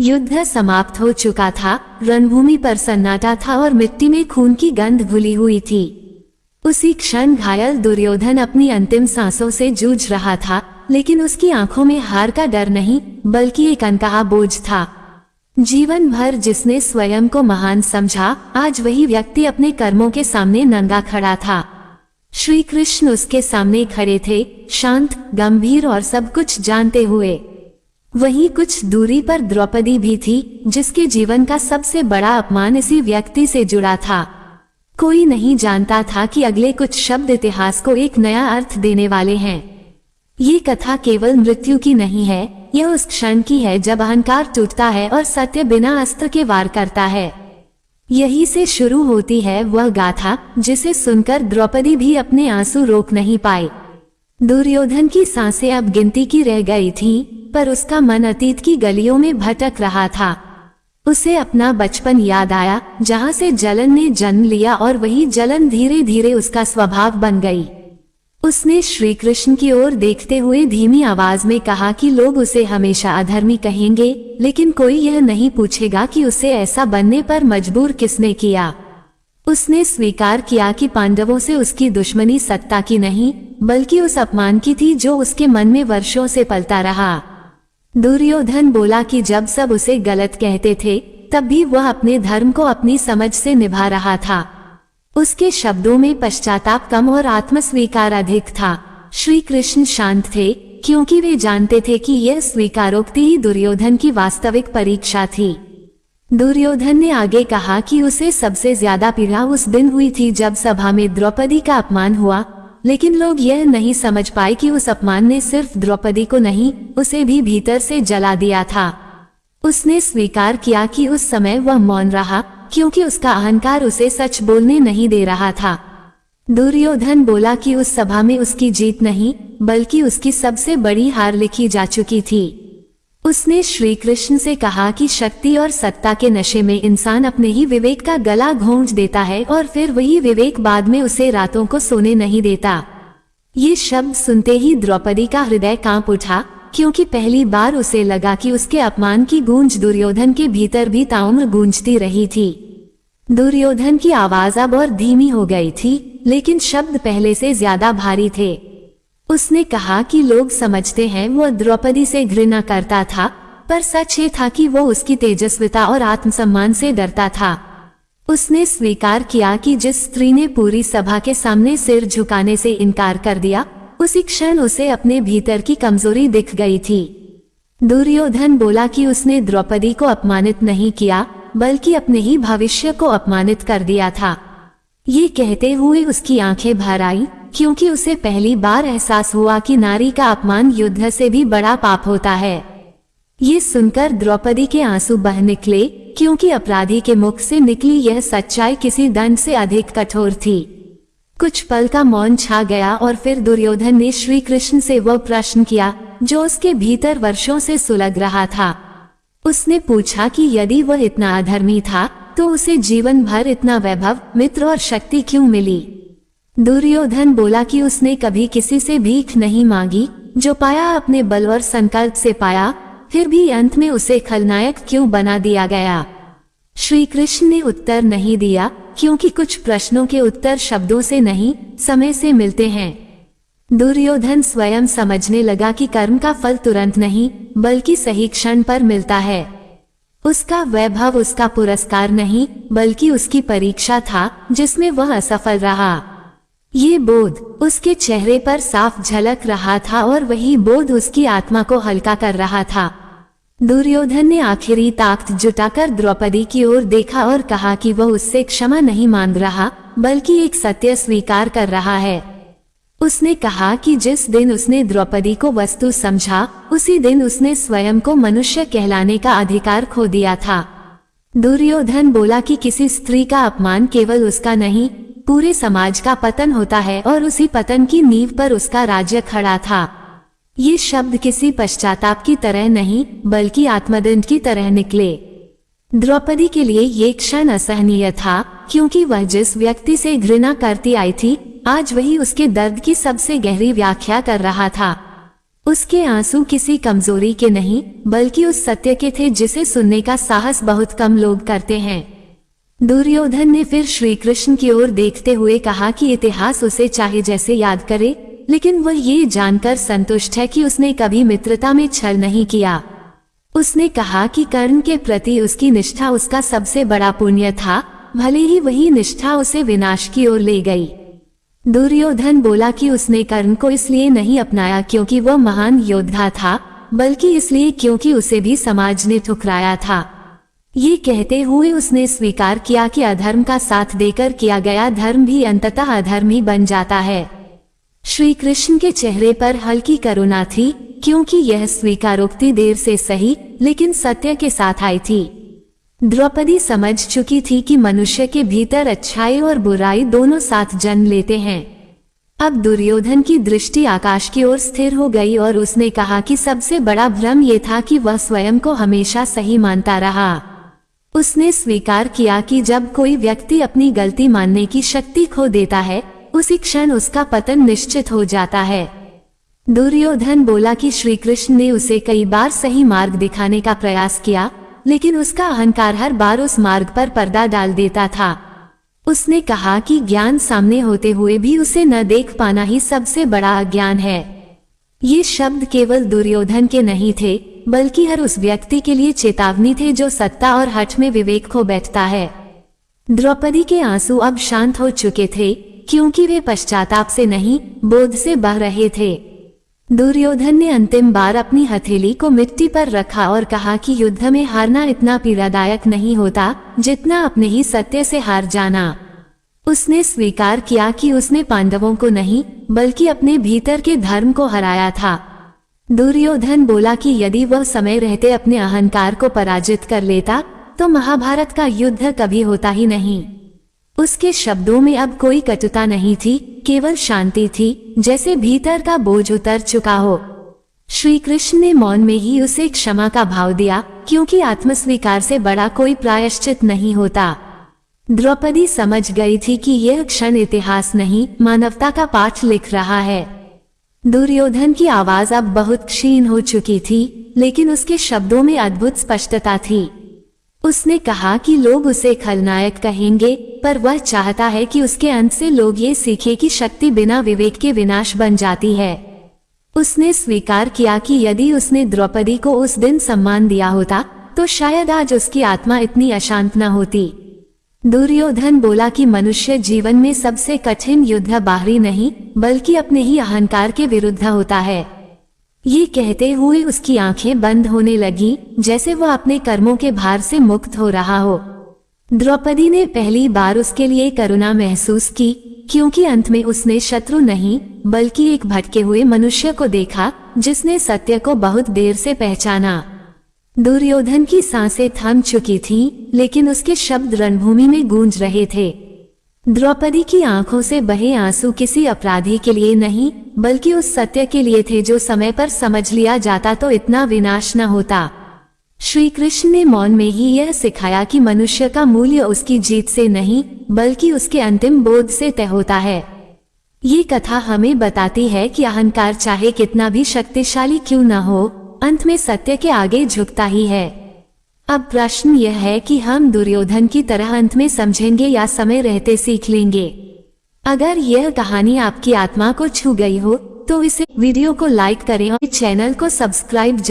युद्ध समाप्त हो चुका था। रणभूमि पर सन्नाटा था और मिट्टी में खून की गंध घुली हुई थी। उसी क्षण घायल दुर्योधन अपनी अंतिम सांसों से जूझ रहा था, लेकिन उसकी आंखों में हार का डर नहीं, बल्कि एक अनकहा बोझ था। जीवन भर जिसने स्वयं को महान समझा, आज वही व्यक्ति अपने कर्मों के सामने नंगा खड़ा था। श्री कृष्ण उसके सामने खड़े थे, शांत, गंभीर और सब कुछ जानते हुए। वहीं कुछ दूरी पर द्रौपदी भी थी, जिसके जीवन का सबसे बड़ा अपमान इसी व्यक्ति से जुड़ा था। कोई नहीं जानता था कि अगले कुछ शब्द इतिहास को एक नया अर्थ देने वाले हैं। ये कथा केवल मृत्यु की नहीं है, यह उस क्षण की है जब अहंकार टूटता है और सत्य बिना अस्त्र के वार करता है। यही से शुरू होती है वह गाथा जिसे सुनकर द्रौपदी भी अपने आंसू रोक नहीं पाई। दुर्योधन की सांसें अब गिनती की रह गई थीं, पर उसका मन अतीत की गलियों में भटक रहा था। उसे अपना बचपन याद आया, जहां से जलन ने जन्म लिया और वही जलन धीरे धीरे उसका स्वभाव बन गई। उसने श्री कृष्ण की ओर देखते हुए धीमी आवाज में कहा कि लोग उसे हमेशा अधर्मी कहेंगे, लेकिन कोई यह नहीं पूछेगा कि उसे ऐसा बनने पर मजबूर किसने किया। उसने स्वीकार किया कि पांडवों से उसकी दुश्मनी सत्ता की नहीं, बल्कि उस अपमान की थी जो उसके मन में वर्षों से पलता रहा। दुर्योधन बोला कि जब सब उसे गलत कहते थे, तब भी वह अपने धर्म को अपनी समझ से निभा रहा था। उसके शब्दों में पश्चाताप कम और आत्मस्वीकार अधिक था। श्री कृष्ण शांत थे, क्योंकि वे जानते थे कि यह स्वीकारोक्ति ही दुर्योधन की वास्तविक परीक्षा थी। दुर्योधन ने आगे कहा कि उसे सबसे ज्यादा पीड़ा उस दिन हुई थी जब सभा में द्रौपदी का अपमान हुआ, लेकिन लोग यह नहीं समझ पाए कि उस अपमान ने सिर्फ द्रौपदी को नहीं, उसे भी भीतर से जला दिया था। उसने स्वीकार किया कि उस समय वह मौन रहा, क्योंकि उसका अहंकार उसे सच बोलने नहीं दे रहा था। दुर्योधन बोला कि उस सभा में उसकी जीत नहीं, बल्कि उसकी सबसे बड़ी हार लिखी जा चुकी थी। उसने श्री कृष्ण से कहा कि शक्ति और सत्ता के नशे में इंसान अपने ही विवेक का गला घोंच देता है और फिर वही विवेक बाद में उसे रातों को सोने नहीं देता। ये शब्द सुनते ही द्रौपदी का हृदय कांप उठा, क्योंकि पहली बार उसे लगा कि उसके अपमान की गूंज दुर्योधन के भीतर भी ताउम्र गूंजती रही थी। दुर्योधन की आवाज अब और धीमी हो गई थी, लेकिन शब्द पहले से ज्यादा भारी थे। उसने कहा कि लोग समझते हैं वह द्रौपदी से घृणा करता था, पर सच ये था कि वो उसकी तेजस्विता और आत्मसम्मान से डरता था। उसने स्वीकार किया कि जिस स्त्री ने पूरी सभा के सामने सिर झुकाने से इनकार कर दिया, उसी क्षण उसे अपने भीतर की कमजोरी दिख गई थी। दुर्योधन बोला कि उसने द्रौपदी को अपमानित नहीं किया, बल्कि अपने ही भविष्य को अपमानित कर दिया था। ये कहते हुए उसकी आंखें भर आई, क्योंकि उसे पहली बार एहसास हुआ कि नारी का अपमान युद्ध से भी बड़ा पाप होता है। ये सुनकर द्रौपदी के आंसू बह निकले, क्योंकि अपराधी के मुख से निकली यह सच्चाई किसी दंड से अधिक कठोर थी। कुछ पल का मौन छा गया और फिर दुर्योधन ने श्री कृष्ण से वह प्रश्न किया जो उसके भीतर वर्षों से सुलग रहा था। उसने पूछा कि यदि वह इतना अधर्मी था, तो उसे जीवन भर इतना वैभव, मित्र और शक्ति क्यों मिली? दुर्योधन बोला कि उसने कभी किसी से भीख नहीं मांगी, जो पाया अपने बल और संकल्प से पाया, फिर भी अंत में उसे खलनायक क्यों बना दिया गया? श्री कृष्ण ने उत्तर नहीं दिया, क्योंकि कुछ प्रश्नों के उत्तर शब्दों से नहीं, समय से मिलते हैं। दुर्योधन स्वयं समझने लगा कि कर्म का फल तुरंत नहीं, बल्कि सही क्षण पर मिलता है। उसका वैभव उसका पुरस्कार नहीं, बल्कि उसकी परीक्षा था, जिसमें वह असफल रहा। ये बोध उसके चेहरे पर साफ झलक रहा था और वही बोध उसकी आत्मा को हल्का कर रहा था। दुर्योधन ने आखिरी ताकत जुटाकर द्रौपदी की ओर देखा और कहा कि वह उससे क्षमा नहीं मांग रहा, बल्कि एक सत्य स्वीकार कर रहा है। उसने कहा कि जिस दिन उसने द्रौपदी को वस्तु समझा, उसी दिन उसने स्वयं को मनुष्य कहलाने का अधिकार खो दिया था। दुर्योधन बोला कि किसी स्त्री का अपमान केवल उसका नहीं, पूरे समाज का पतन होता है और उसी पतन की नींव पर उसका राज्य खड़ा था। ये शब्द किसी पश्चाताप की तरह नहीं, बल्कि आत्मदंड की तरह निकले। द्रौपदी के लिए ये क्षण असहनीय था, क्योंकि वह जिस व्यक्ति से घृणा करती आई थी, आज वही उसके दर्द की सबसे गहरी व्याख्या कर रहा था। उसके आंसू किसी कमजोरी के नहीं बल्कि उस सत्य के थे जिसे सुनने का साहस बहुत कम लोग करते हैं। दुर्योधन ने फिर श्री कृष्ण की ओर देखते हुए कहा कि इतिहास उसे चाहे जैसे याद करे, लेकिन वह ये जानकर संतुष्ट है कि उसने कभी मित्रता में छल नहीं किया। उसने कहा कि कर्ण के प्रति उसकी निष्ठा उसका सबसे बड़ा पुण्य था, भले ही वही निष्ठा उसे विनाश की ओर ले गई। दुर्योधन बोला कि उसने कर्ण को इसलिए नहीं अपनाया क्योंकि वह महान योद्धा था, बल्कि इसलिए क्योंकि उसे भी समाज ने ठुकराया था। ये कहते हुए उसने स्वीकार किया कि अधर्म का साथ देकर किया गया धर्म भी अंततः अधर्म ही बन जाता है। श्री कृष्ण के चेहरे पर हल्की करुणा थी, क्योंकि यह स्वीकारोक्ति देर से सही लेकिन सत्य के साथ आई थी। द्रौपदी समझ चुकी थी कि मनुष्य के भीतर अच्छाई और बुराई दोनों साथ जन्म लेते हैं। अब दुर्योधन की दृष्टि आकाश की ओर स्थिर हो गई और उसने कहा कि सबसे बड़ा भ्रम ये था कि वह स्वयं को हमेशा सही मानता रहा। उसने स्वीकार किया कि जब कोई व्यक्ति अपनी गलती मानने की शक्ति खो देता है, उसी क्षण उसका पतन निश्चित हो जाता है। दुर्योधन बोला कि श्री कृष्ण ने उसे कई बार सही मार्ग दिखाने का प्रयास किया, लेकिन उसका अहंकार हर बार उस मार्ग पर पर्दा डाल देता था। उसने कहा कि ज्ञान सामने होते हुए भी उसे न देख पाना ही सबसे बड़ा अज्ञान है। ये शब्द केवल दुर्योधन के नहीं थे, बल्कि हर उस व्यक्ति के लिए चेतावनी थे जो सत्ता और हठ में विवेक खो बैठता है। द्रौपदी के आंसू अब शांत हो चुके थे, क्योंकि वे पश्चाताप से नहीं, बोध से बह रहे थे। दुर्योधन ने अंतिम बार अपनी हथेली को मिट्टी पर रखा और कहा कि युद्ध में हारना इतना पीड़ादायक नहीं होता जितना अपने ही सत्य से हार जाना। उसने स्वीकार किया कि उसने पांडवों को नहीं बल्कि अपने भीतर के धर्म को हराया था। दुर्योधन बोला कि यदि वह समय रहते अपने अहंकार को पराजित कर लेता तो महाभारत का युद्ध कभी होता ही नहीं। उसके शब्दों में अब कोई कटुता नहीं थी, केवल शांति थी, जैसे भीतर का बोझ उतर चुका हो। श्री कृष्ण ने मौन में ही उसे क्षमा का भाव दिया, क्योंकि आत्मस्वीकार से बड़ा कोई प्रायश्चित नहीं होता। द्रौपदी समझ गई थी कि यह क्षण इतिहास नहीं, मानवता का पाठ लिख रहा है। दुर्योधन की आवाज अब बहुत क्षीण हो चुकी थी, लेकिन उसके शब्दों में अद्भुत स्पष्टता थी। उसने कहा कि लोग उसे खलनायक कहेंगे, पर वह चाहता है कि उसके अंत से लोग ये सीखे कि शक्ति बिना विवेक के विनाश बन जाती है। उसने स्वीकार किया कि यदि उसने द्रौपदी को उस दिन सम्मान दिया होता तो शायद आज उसकी आत्मा इतनी अशांत न होती। दुर्योधन बोला कि मनुष्य जीवन में सबसे कठिन युद्ध बाहरी नहीं बल्कि अपने ही अहंकार के विरुद्ध होता है। ये कहते हुए उसकी आंखें बंद होने लगी, जैसे वह अपने कर्मों के भार से मुक्त हो रहा हो। द्रौपदी ने पहली बार उसके लिए करुणा महसूस की, क्योंकि अंत में उसने शत्रु नहीं बल्कि एक भटके हुए मनुष्य को देखा जिसने सत्य को बहुत देर से पहचाना। दुर्योधन की सांसें थम चुकी थीं, लेकिन उसके शब्द रणभूमि में गूंज रहे थे। द्रौपदी की आंखों से बहे आंसू किसी अपराधी के लिए नहीं बल्कि उस सत्य के लिए थे जो समय पर समझ लिया जाता तो इतना विनाश न होता। श्री कृष्ण ने मौन में ही यह सिखाया कि मनुष्य का मूल्य उसकी जीत से नहीं बल्कि उसके अंतिम बोध से तय होता है। ये कथा हमें बताती है कि अहंकार चाहे कितना भी शक्तिशाली क्यों न हो, अंत में सत्य के आगे झुकता ही है। अब प्रश्न यह है कि हम दुर्योधन की तरह अंत में समझेंगे या समय रहते सीख लेंगे। अगर यह कहानी आपकी आत्मा को छू गई हो तो इसे वीडियो को लाइक करें और चैनल को सब्सक्राइब जरूर